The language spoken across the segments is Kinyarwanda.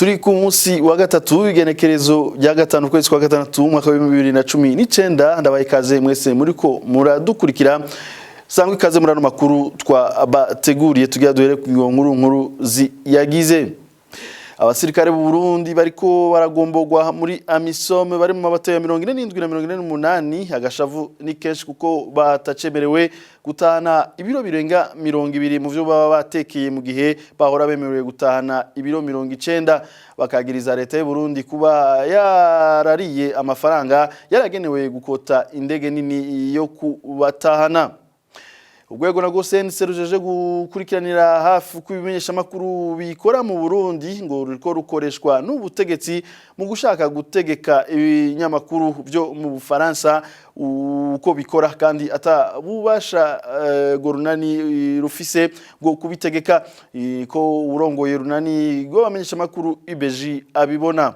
Turi ku munsi wa gatatu igenekerezo rya gatanu kwezi kwa gatandatu umwaka wa 2019 ndabaye ikaze mwese muriko muradukurikira sangwe ikaze murano makuru twabateguriye tugira duhere ku nkuru yagize abasirikare b'u Burundi bariko baragombogwa muri Amisom bari mu mabato ya 47 na 48 agashavu ni kenshi kuko batacemerewe gutahana ibiro birenga 200 mu byo baba batekeye mu gihe bahora bemerewe gutahana ibiro 90 bakagiriza leta y'u Burundi kuba yarariye amafaranga yaragenewe gukota indege nini yo kubatahana. Urwego na Gosense rujeje gukurikiranira hafi kubimenyesha makuru bikora mu Burundi ngo ruriko rukoreshwa n'ubutegetsi mu gushaka gutegeka ibinyamakuru byo mu Bufaransa uko bikora kandi atabubasha gorunani rufise ngo kubitegeka ko urongoye runani go bamenyesha makuru IBG abibona.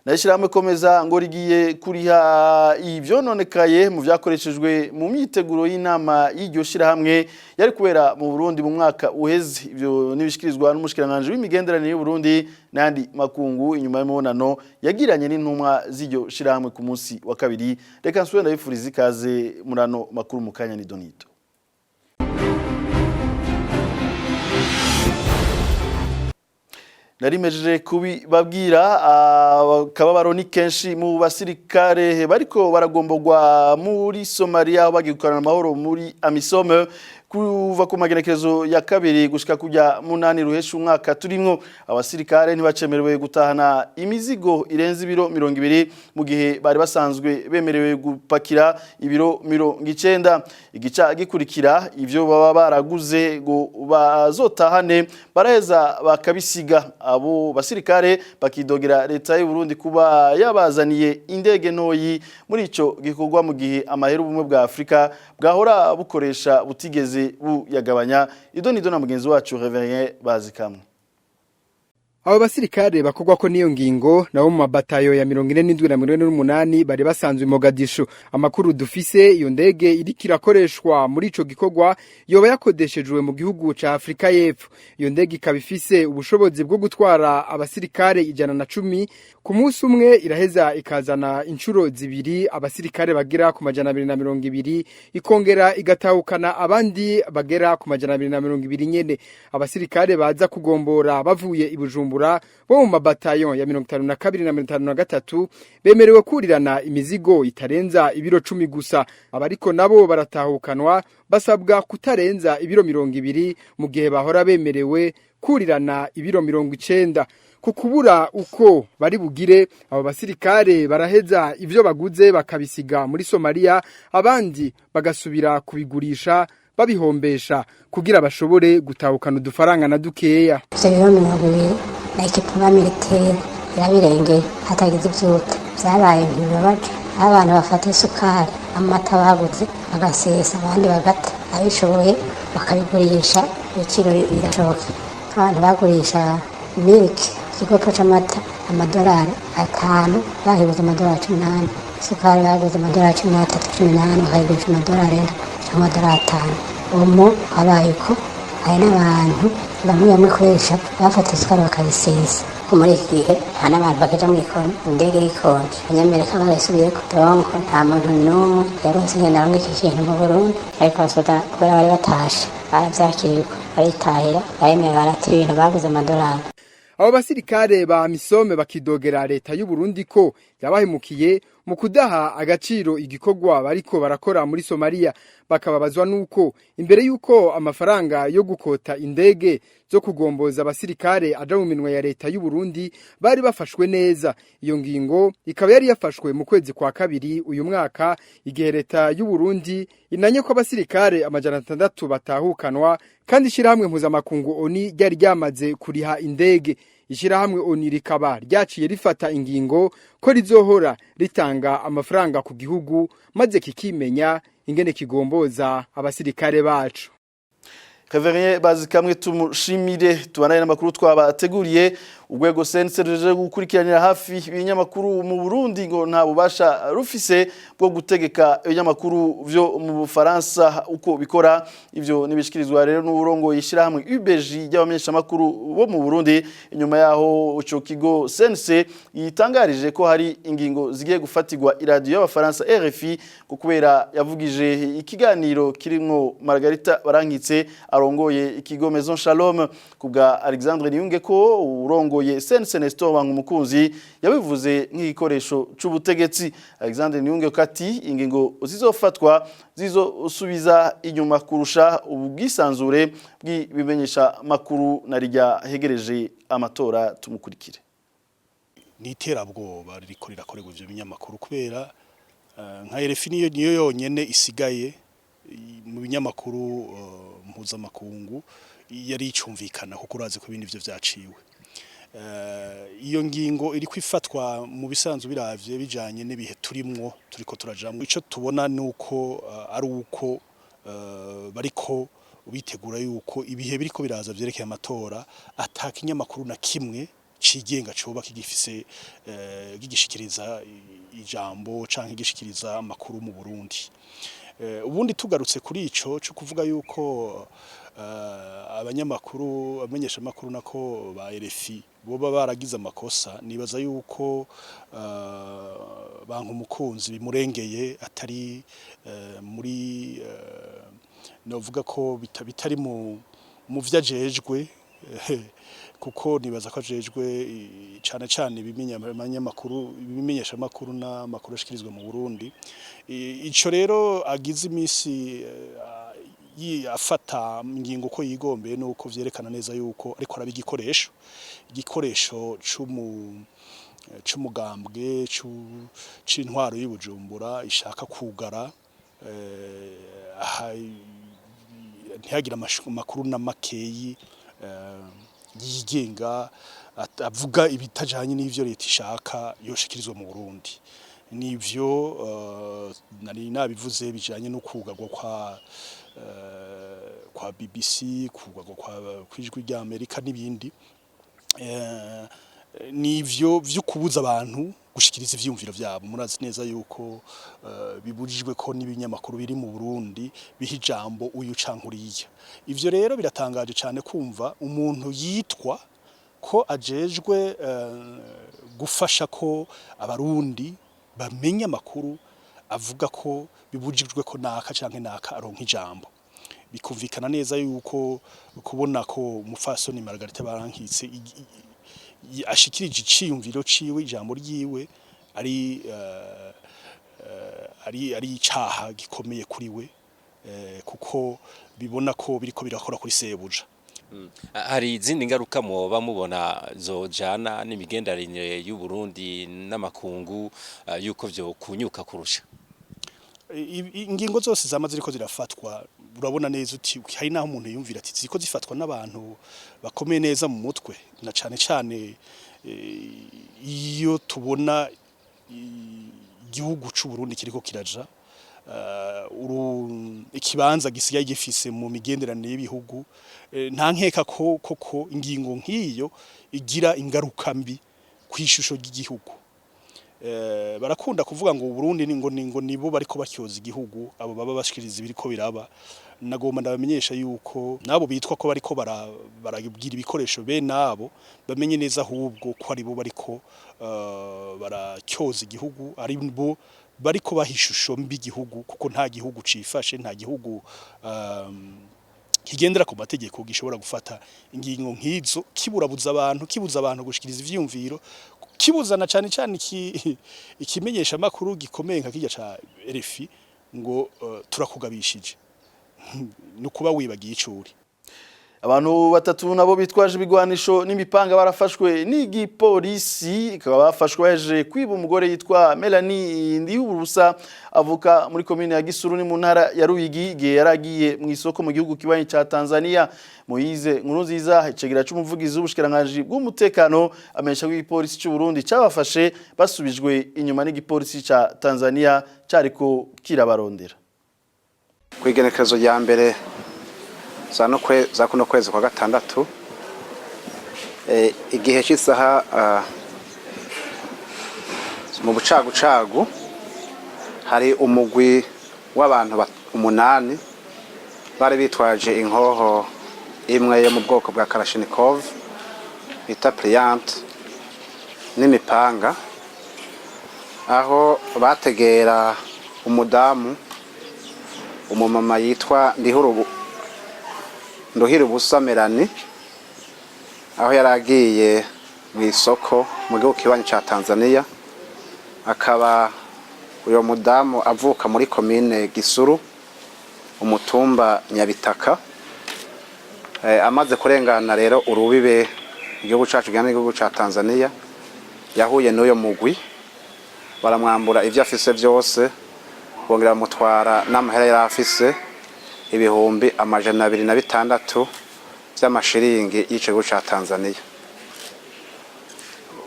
Nashirame komeza ngo rigiye kuriha ivyononekaye mu vyakoreshejwe mu myiteguro y'inama y'iryo shirahamwe yari kubera mu Burundi mu mwaka uheze. Ivyo nibishikirizwa n'umushikiranganje w'imigenderanire y'u Burundi n'andi makungu inyuma y'imibonano yagiranye n'intumwa z'iryo shirahamwe ku munsi wa kabiri. Reka nsubire ndabifuriza ikaze murano makuru mu kanya ni Donito. Narimejeje kubibabwira kababaro ni kenshi mu basirikare bariko baragombogwa muri Somalia bagikana amahoro muri Amisom kuva ku magenekerezo ya kabiri gushika kujya munani ruhesha umwaka turimwo abasirikare ntibacemerewe gutahana imizigo irenze ibiro 200 mu gihe bari basanzwe bemerewe gupakira ibiro 90 igica gikurikira ivyo baba baraguze ngo bazotahane baraheza bakabisiga. Abo basirikare bakidogera leta y'u Burundi kuba yabazaniye indege ntoyi muri ico gikorwa mu gihe amahera ubumwe bwa Afrika bwahora bukoresha butigeze buyagabanya. Idonido na mugenzi wacu Reverien Bazikamwe. Abo basirikare bakogwa ko niyo ngingo nabo mu mabatayo ya 47 na 48 bari basanzwe mu Mogadishu. Amakuru dufise iyo ndege irikira koreshwa muri ico gikorwa yoba yakodeshejwe mu gihugu ca Afrika y'Epfo. Iyo ndege ikabifise ubushobozi bwo gutwara abasirikare 110 ku munsi umwe iraheza ikazana incuro zibiri abasirikare bagera ku 220 ikongera igatahukana abandi bagera ku 220 nyene. Abasirikare baza kugombora bavuye i Bujumbura bo mu mabatayon ya 52 na 53 bemerewe kurirana imizigo itarenza ibiro 10 gusa. Abariko nabo baratahukanwa basabwa kutarenza ibiro 200 mu gihe bahora bemerewe kurirana ibiro 90. Kukubura uko bari bugire abo basirikare baraheza ivyo baguze bakabisiga muri Somalia abandi bagasubira kubigurisha babihombesha kugira bashobore gutahukana udufaranga na dukeya. Na ikipuba militaire irabirenge hatagize ivyuta vyabaye ntibibabaje abantu bafata isukari amata baguze bagasesa abandi bagata abishoboye bakabigurisha ibiciro birashoboka. Abantu bagurisha milk ikigopo c'amata amadolari 5 bahibuza amadolari 18 isukari baguze amadolari 13 18 bakayigurisha amadolari 5 umu abayiko hari n'abantu bamwe kwesha bafata isukari bakabisesa muri iki gihe hana abantu bakaja mu ikoni indege ikonje abanyamerika barasubiye ku donko nta muntu n'umwe yaronse ngenda ngo iki kintu mu Burundi ariko basoda kubera bari batashe baravyakirwa baritahira bayemeye barati ibintu baguze amadolari. Abo basirikare ba Amisome bakidogera leta y'u Burundi ko yabahemukiye mu kudaha agaciro igikorwa bariko barakora muri Somalia. Bakababazwa nuko imbere yuko amafaranga yo gukota indege zo kugomboza abasirikare aja mu minwe ya leta y'u Burundi bari bafashwe neza. Iyo ngingo ikaba yari yafashwe mu kwezi kwa kabiri uyu mwaka igihe leta y'u Burundi inanye ko abasirikare 600 batahukanwa kandi ishirahamwe mpuzamakungu ONU ryari ryamaze kuriha indege. Ishirahamwe ONU rikaba ryaciye rifata ingingo ko rizohora ritanga amafaranga ku gihugu maze kikimenya ingene kigomboza abasirikare bacu. Reverien Bazikamwe tumushimire tubanaye n'amakuru twabateguriye urwego sense ruje gukurikiranira hafi ibinyamakuru mu Burundi ngo nta bubasha rufise bwo gutegeka ibinyamakuru vyo mu Bufaransa uko bikora ivyo nibishikirizwa rero n'uburongo yishira hamwe UBG y'abamenyesha makuru bo mu Burundi inyuma yaho ico kigo sense yitangarije ko hari ingingo zigiye gufatirwa iradio y'abafaransa RFI kubera yavugije ikiganiro kirimwo Margarita Barankitse arongoye ikigo Maison Shalom kubwa Alexandre Niyunge ko urongoye sense Nestor Bankumukunzi yabivuze nk'igikoresho c'ubutegetsi. Alexandre Niyunge kati ingingo zizofatwa zizosubiza inyuma kurusha ubwisanzure bw'ibimenyesha makuru narijya hegereje amatora tumukurikire. Niterabwoba ririko rirakorerwa ivyo binyamakuru kubera nka RFI niyo yonyene isigaye mu binyamakuru mpuzamakungu yari icumvikana kuko urazi ko ibindi byo vyaciwe. Iyo ngingo iri kwifatwa mu bisanzwe biravye bijanye n'ibihe turiko turajamwe. Ico tubona nuko ari uko bariko bitegura yuko ibihe biriko biraza vyerekeye amatora atakinyamakuru na kimwe cigenga coba kigifise gigishikiriza ijambo canke gishikiriza amakuru mu Burundi. Ubundi tugarutse kuri ico cyo kuvuga yuko abanyamakuru amenyesha makuru nako ba RFI boba baragize amakosa nibaza yuko Bankumukunzi bimurengeye atari muri novuga ko bitari mu vyajejwe kuko nibaza ko ajejwe cyane ibimenyesha makuru n'amakuru ashikirizwa mu Burundi. Ico rero agize imisi afata ingingo ko yigombeye nuko vyerekana neza yuko ariko arabi igikoresho c'umugambwe c'intwaro y'Ibujumbura ishaka kugara ntihagira amakuru na makeyi yigenga avuga ibitajanye n'ivyo leta ishaka yoshikirizwa mu Burundi. Nivyo nari nabivuze bijanye no kugarwa kwa BBC kugarwa kwijwi rya Amerika n'ibindi nivyo vyo kubuza abantu gushikiriza ivyumviro vyabo. Murazi neza yuko bibujijwe ko n'ibinyamakuru biri mu Burundi bihijambo uyu cankuriya. Ivyo rero biratangaje cyane kumva umuntu yitwa ko ajejwe gufasha ko abarundi bamenya amakuru avuga ko bibujijwe ko naka canke naka aronka ijambo. Bikumvikana neza yuko kubona ko umufasoni Margarita Barankitse ashikirije iciyumviro ciwe ijambo ryiwe ari icaha gikomeye kuri we kuko bibona ko biriko birakora kuri sebuja. Hari izindi ngaruka mwoba mubona zojana n'imigenderanire y'u Burundi n'amakungu yuko vyo kunyuka kurusha? Ingingo zose zamaze ziriko zirafatwa urabona neza uti hari naho umuntu yumvira ati ziko zifatwa n'abantu bakomeye neza mu mutwe na cane iyo tubona igihugu c'u Burundi kiriko kiraja ikibanza gisigaye gifise mu migenderanire y'ibihugu nta nkeka koko ingingo nk'iyo igira ingaruka mbi kwishusho ry'igihugu. Barakunda kuvuga ngo Burundi ngo nibo bariko bakyoza igihugu abo baba bashikiriza ibiriko biraba. Nagomba ndabamenyesha yuko nabo bitwa ko bariko barabwira ibikoresho be nabo bamenye neza ahubwo ko ari bo bariko barakyoza igihugu ari bo bariko bahishusho mbi igihugu kuko nta gihugu cifashe nta gihugu kigendera ku mategeko gishobora gufata ingingo nk'izo kibuza abantu gushikiriza ivyumviro kibuzana cyane ikimenyesha makuru gikomeye nka kijya ca RFI ngo turakugabishije nukuba wibagiye icuri. Abantu batatu nabo bitwaje ibigwanisho n'imipanga barafashwe n'igipolisi ikaba bafashwe baje kwiba umugore yitwa Melanie Ndihuburusa avuka muri commune ya Gisuru ni mu ntara ya Ruyigi gihe yaragiye mu isoko mu gihugu kibanyi ca Tanzania. Moize Nkurunziza icegira c'umuvugizi w'ubushikiranganje bw'umutekano amenyesha ko igipolisi cy'u Burundi cabafashe basubijwe inyuma n'igipolisi ca Tanzania cariko kirabarondera. Kwigenekerezo ya mbere za kuno kwezi kwa gatandatu igihe cy'isaha mu bucagucagu hari umugwi w'abantu 8 bari bitwaje inkoho imwe yo mu bwoko bwa Kalashnikov bita Pliant n'imipanga, aho bategera umudamu umumama yitwa Nduhirubusa Melanie, aho yaragiye mu isoko mu gihugu kibanyi ca Tanzania. Akaba uyo mudamu avuka muri komine Gisuru umutumba Nyabitaka. Amaze kurengana rero urubibe igihugu cacu gihana igihugu ca Tanzania, yahuye n'uyo mugwi baramwambura ivyo afise vyose, bongera mutwara n'amahera yari afise ibihumbi 226 vy'amashiringi y'igihugu ca Tanzania.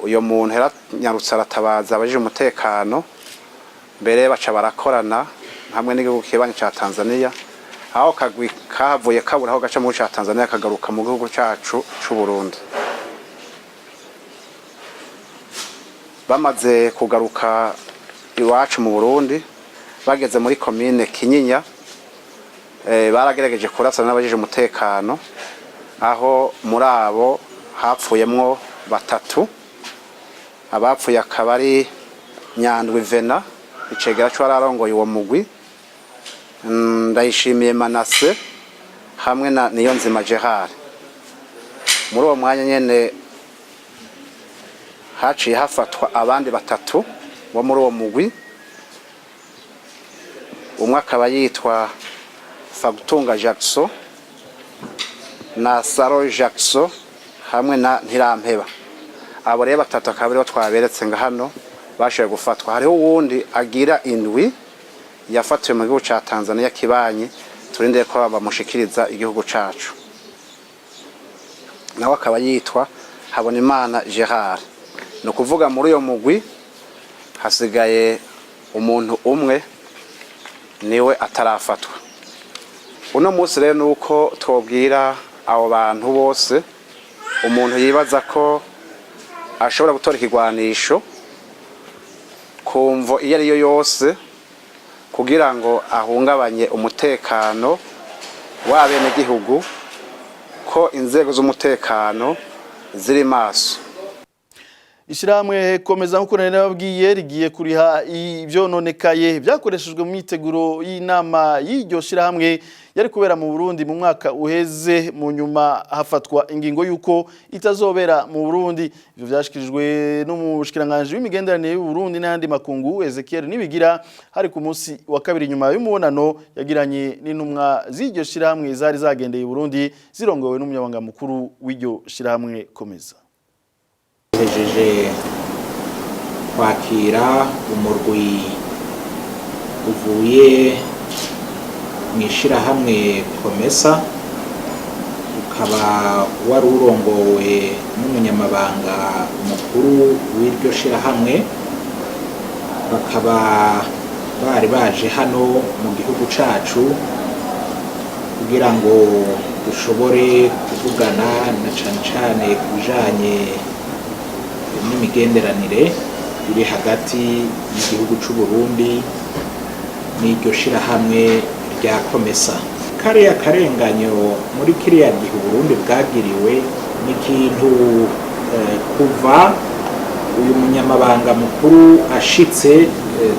Uyo muntu yaranyarutse aratabaza abajije umutekano, mbere baca barakorana hamwe n'igihugu kibanyi ca Tanzania, aho kagwi kavuye kabura aho gaca mu ca Tanzania kagaruka mu gihugu cacu c'u Burundi. Bamaze kugaruka iwacu mu Burundi, bageze muri komine Kinyinya, baragerageje kurasana n'abajije umutekano, aho muri abo hapfuyemwo 3. Abapfuye akaba ari Nyandwi Vena, icegera cyo ararongoye uwo mugwi, Ndayishimiye Manase hamwe na Niyonzima Gerard. Muri uwo mwanya nyene haciye hafatwa abandi 3 bo muri uwo mugwi. Umwe akaba yitwa Fagutunga Jackson na Saro Jackson hamwe na Ntirampeba. Abo rero 3 akaba aribo twaberetse nga hano bashoboye gufatwa. Hariho uwundi agira 7 yafatiwe mu gihugu ca Tanzania kibanyi, turindeye ko bamushikiriza igihugu cacu. Nawe akaba yitwa Habonimana Gerard. No kuvuga muri uyo mugwi hasigaye umuntu umwe niwe atarafatwa. Uno munsi rero nuko twobwira abo bantu bose, umuntu yibaza ko ashobora gutora ikigwanisho kumvo iyo ariyo yose kugira ngo ahungabanye umutekano w'abene gihugu, ko inzego z'umutekano ziri maso. Ishiramwe komeza nkuko nababwiye rigiye kuriha ivyononekaye byakoreshejwe mu myiteguro y'inama y'iryo shirahamwe yari kubera mu Burundi mu mwaka uheze, mu nyuma hafatwa ingingo yuko itazobera mu Burundi. Ivyo vyashikirijwe n'umushikiranganje w'imigenderanire y'u Burundi n'andi makungu Ezekiel Nibigira hari ku munsi wa kabiri nyuma y'umubonano yagiranye n'intumwa z'iryo shirahamwe zari zagendeye u Burundi zirongowe n'umunyabanga mukuru w'iryo shirahamwe komeza. Hejeje kwakira umurwi uvuye mwishirahamwe komesa, ukaba wari urongowe n'umunyamabanga mukuru w'iryo shirahamwe. Bakaba bari baje hano mu gihugu cacu kugira ngo dushobore kuvugana na cane kubijanye n'imigenderanire iri hagati y'igihugu c'u Burundi n'iryo shirahamwe rya komesa. Kariya karenganyo muri kiriya gihe Burundi bwagiriwe n'ikintu kuva uyu munyamabanga mukuru ashitse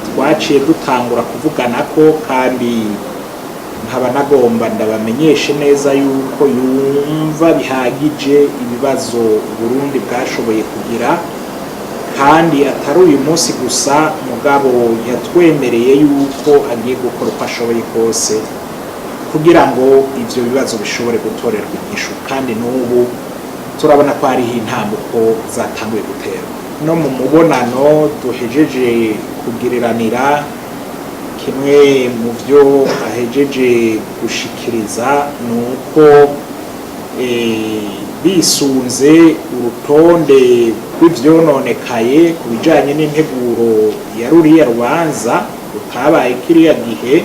twaciye dutangura kuvugana ko, kandi nkaba nagomba ndabamenyeshe neza yuko yumva bihagije ibibazo Burundi bwashoboye kugira, kandi atari uyu munsi gusa mugabo yatwemereye yuko agiye gukora uko ashoboye kose kugira ngo ivyo bibazo bishobore gutorerwa inyishu, kandi n'ubu turabona ko hariho intambuko zatanguye guterwa. No mu mubonano duhejeje kugiriranira, kimwe mu byo ahejeje gushikiriza nuko bisunze urutonde rw'ivyononekaye ku bijanye n'integuro ya ruriya rubanza rutabaye kiriya gihe,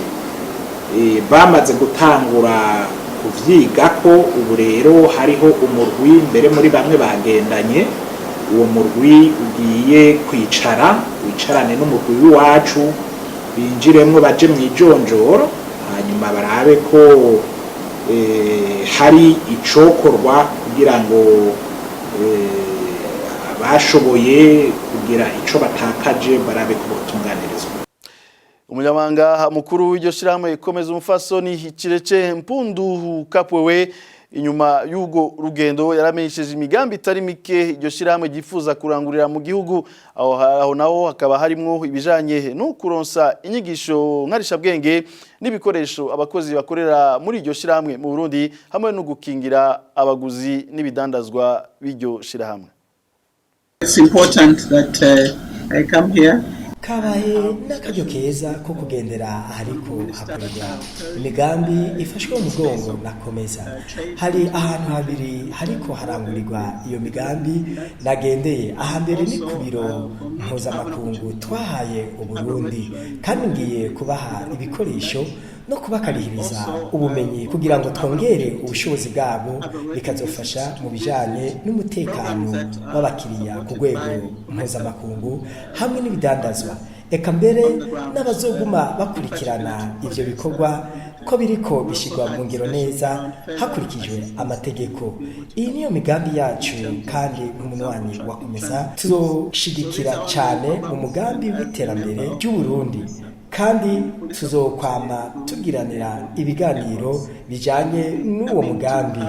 bamaze gutangura kuvyiga ko ubu rero hariho umurwi mbere muri bamwe bagendanye uwo murwi ugiye wicarane n'umurwi w'iwacu binjiremwo baje mw'ijonjoro hanyuma barabe ko hari icokorwa kugira ngo bashoboye kugira ico batakaje barabe ko botunganirizwa. Umunyamabanga mukuru w'iryo shirahamwe ikomeza umufasoni Kirece Mpundu Kapwewe inyuma y'ubwo rugendo yaramenyesheje imigambi itari mike iryo shirahamwe gifuza kurangurira mu gihugu aho naho hakaba harimwo ibijanye no kuronsa inyigisho nkarishabwenge n'ibikoresho abakozi bakorera muri iryo shirahamwe mu Burundi hamwe no gukingira abaguzi n'ibidandazwa b'iryo shirahamwe. It's important that I come here. Kabaye n'akaryo keza ko kugendera hariko hakorera imigambi ifashwe mu mugongo na Komeza. Hari ahantu habiri hariko harangurirwa iyo migambi nagendeye ahambere ni ku biro mpuzamakungu twahaye Uburundi kandi ngiye kubaha ibikoresho no kubakarihiriza ubumenyi kugira ngo twongere ubushobozi bwabo bikazofasha mu bijanye n'umutekano w'abakiriya ku rwego mpuzamakungu hamwe n'ibidandazwa eka mbere n'abazoguma bakurikirana ivyo bikorwa ko biriko bishirwa mu ngiro neza hakurikijwe amategeko. Iyi niyo migambi yacu kandi nk'umunwanyi wa Komeza tuzoshigikira cyane mu mugambi w'iterambere ry'u Burundi kandi tuzokwama tugiranira ibiganiro bijanye n'uwo mugambi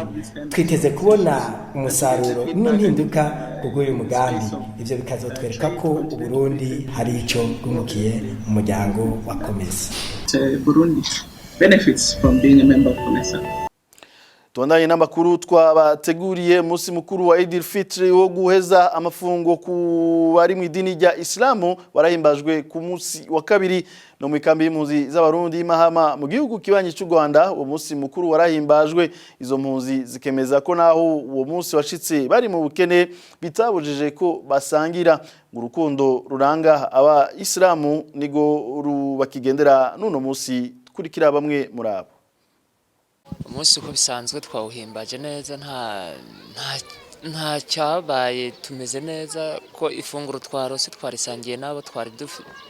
twiteze kubona umusaruro n'impinduka kugw'uyu mugambi ivyo bikazotwereka ko Uburundi hari ico bwumukiye mu muryango wa Komeza. Burundi benefits from being a member of Komeza. Tuandanye n'amakuru twabateguriye musi mukuru wa Eid al-Fitr wo guheza amafungo ku bari mu idini rya Islamu warahimbajwe ku musi wa kabiri no mu ikambi y'impunzi z'abarundi Mahama mu gihugu kibanyi cy'u Rwanda. Uwo musi mukuru warahimbajwe izo mpunzi zikemeza ko naho uwo musi washitse bari mu bukene bitabujije ko basangira urukundo ruranga aba Islamu nigo rubakigendera nuno musi kurikira bamwe muri abo. Umunsi uko bisanzwe twawuhimbaje neza nta cyabaye tumeze neza ko ifunguro twarose twarisangiye nabo twari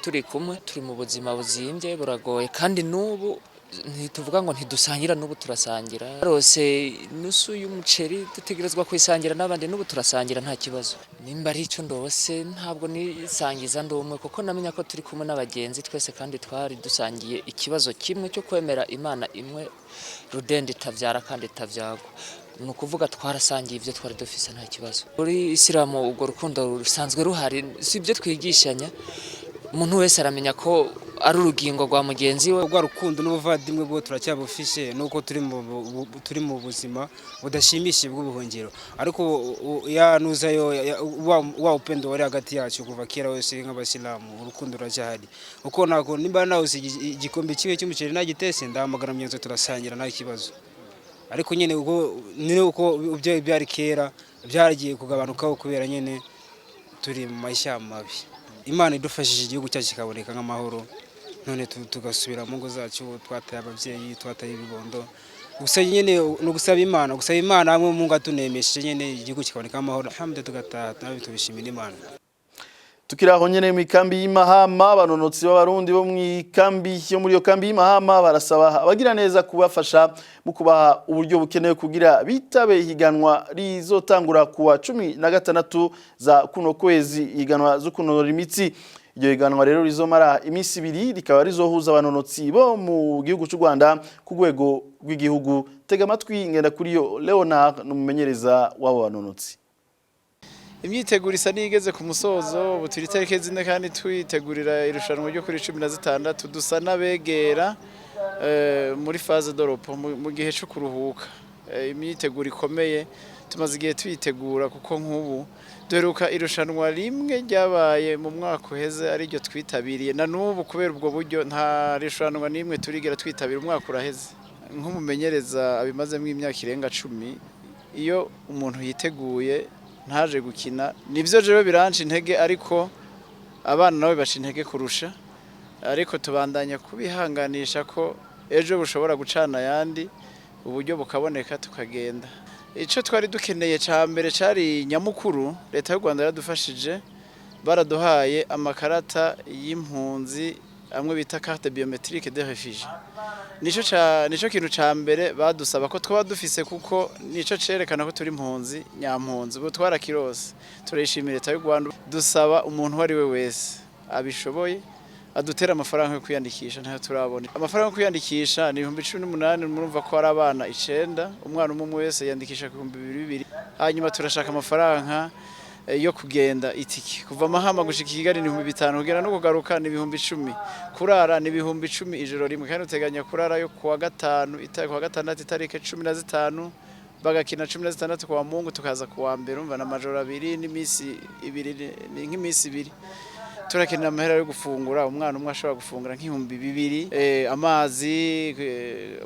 turi kumwe turi mu buzima buzimbye buragoye kandi nubu ntituvuga ngo ntidusangira nubu turasangira rose nusu y'umuceri dutegerezwa kwisangira n'abandi nubu turasangira nta kibazo nimba ari cyo ndose ntabwo nisangiza ndumwe kuko namenya ko turi kumwe n'abagenzi twese kandi twari dusangiye ikibazo kimwe cyo kwemera Imana imwe rudende tavyara kandi tavyagwa nukuvuga twarasangiye ivyo twari dufise nta kibazo. Muri Islamu ubwo rukundo rusanzwe ruhari sibyo twigishanya umuntu wese aramenya ko ari urugingo rwa mugenzi we rwa rukundo n'ubuvadimwe bwo turacyabufishe nuko turi mu buzima budashimishije bw'ubuhungiro ariko yanuzayo wa upendo wari hagati yacu kuva kera wese nk'abasilamu urukundo ruracyahari uko nako nimba nawe igikombe kimwe cy'umuceri nagitese ndahamagara myenzo turasangira nta kibazo ariko nyene uko byari kera byaragiye kugabanukaho kubera nyene turi mu maisha mabi. Imana idufashije igihugu cyacu kikaboneka nk'amahoro none tugasubira mu ngo zacu twataye abavyeyi twataye ibibondo gusa nyene no gusaba Imana hamwe mu ngatunemeshe nyene igihugu kikaboneka amahoro hamde tugataha nabi tubishimira Imana. Tukiraho nyene mu ikambi y'Imahama abanonotsi b'abarundi bo mu ikambi yo muri yo kambi y'Imahama barasaba abagira neza kubafasha mu kubaha uburyo bukenewe kugira bitabe higanwa rizotangura kuwa 16 za kuno kwezi higanwa zo kunonora imitsi. Iryo higanwa rero rizomara imisi 2 rikaba rizohuza abanonotsi bo mu gihugu cy'u Rwanda ku rwego rw'igihugu. Tega amatwi ngenda kuri yo Leonard n'umumenyereza w'abo banonotsi. Imyiteguro isa nigeze ku musozo ubu turi tarike zine kandi twitegurira irushanwa ryo kuri 16 dusa nabegera muri phase d'Europe mu gihe cyo kuruhuka. Imyiteguro ikomeye tumaze igihe twitegura kuko nk'ubu duheruka irushanwa rimwe ryabaye mu mwaka uheze ari ryo twitabiriye na n'ubu kubera ubwo buryo nta rushanwa nimwe turigera twitabira umwaka uraheze. Nk'umumenyereza abimazemo imyaka irenga 10 iyo umuntu yiteguye ntaje gukina nivyo jewe biranci intege ariko abana nawe baca intege kurusha ariko tubandanya kubihanganisha ko ejo bushobora gucana yandi uburyo bukaboneka tukagenda. Ico twari dukeneye ca mbere cari nyamukuru, leta y'u Rwanda yaradufashije, baraduhaye amakarata y'impunzi amwe bita carte biométrique de réfugié. Nico kintu ca mbere badusaba ko twaba dufise, kuko nico cerekana ko turi impunzi nyampunzi. Ubu twarakirose, turishimira leta y'u Rwanda. Dusaba umuntu wari we wese abishoboye adutera amafaranga yo kwiyandikisha, ntayo turabona. Amafaranga yo kwiyandikisha ni 18,000, murumva ko ari abana 9, umwana umwe wese yandikisha 2,200. Hanyuma turashaka amafaranga yo kugenda itiki kuva Mahama gushika Kigali ni 5,000, kugera no kugaruka ni 10,000, kurara ni 10,000 ijoro rimwe, kandi uteganya kurara yo kuwa gatanu kuwa gatandatu itarike 15 bagakina 16 kwa Mungu, tukaza kuwa mbere, umva na majoro 2 n'imisi 2 ni nk'imisi 2. Turakenera amahera yo gufungura, umwana umwe ashobora gufungura nk'ibihumbi 2. Amazi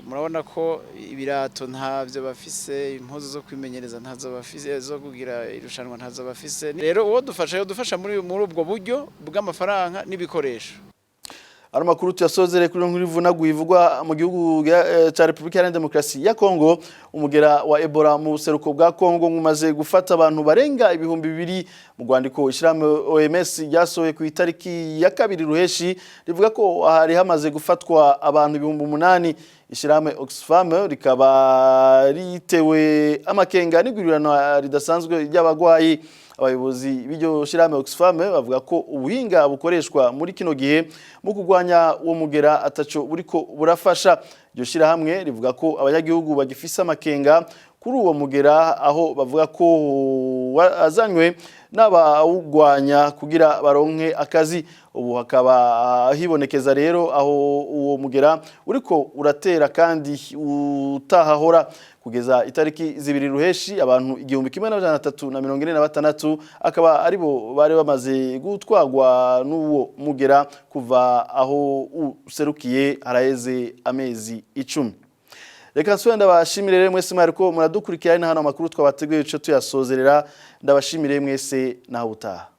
murabona ko ibirato ntavyo bafise, impuzu zo kwimenyereza ntazo bafise, zo kugira irushanwa ntazo bafise. Rero uwo dufasha muri ubwo buryo bw'amafaranga n'ibikoresho. Ano makuru tuyasozere kuri nkuru ivunaguye ivugwa mu gihugu ca Republika ya Demokarasi ya Kongo. Umugera wa Ebola mu buseruko bwa Kongo ngumaze gufata abantu barenga 2,000 mu rwandiko ishyirahamwe OMS ryasohoye ku itariki ya 2 Ruheshi rivuga ko hari hamaze gufatwa abantu 8,000. Ishyirahamwe Oxfam rikaba ritewe amakenga n'igurirana ridasanzwe ry'abagwayi. Abayobozi b'iryo shirahamwe Oxfam bavuga ko ubuhinga bukoreshwa muri kino gihe mu kugwanya uwo mugera ataco buriko burafasha. Iryo shirahamwe rivuga ko abanyagihugu bagifise amakenga kuri uwo mugera, aho bavuga ko azanywe n'abawugwanya kugira baronke akazi. Ubu hakaba hibonekeza rero aho uwo mugera uriko uratera kandi utahahora. Kugeza itariki 2 Ruheshi abantu 1,346 akaba aribo bari bamaze gutwagwa n'uwo mugera kuva aho userukiye haraheze amezi 10. Reka nsubira ndabashimire mwese mwariko muradukurikira hano amakuru twabateguye ico tuyasozerera. Ndabashimire mwese naho utaha.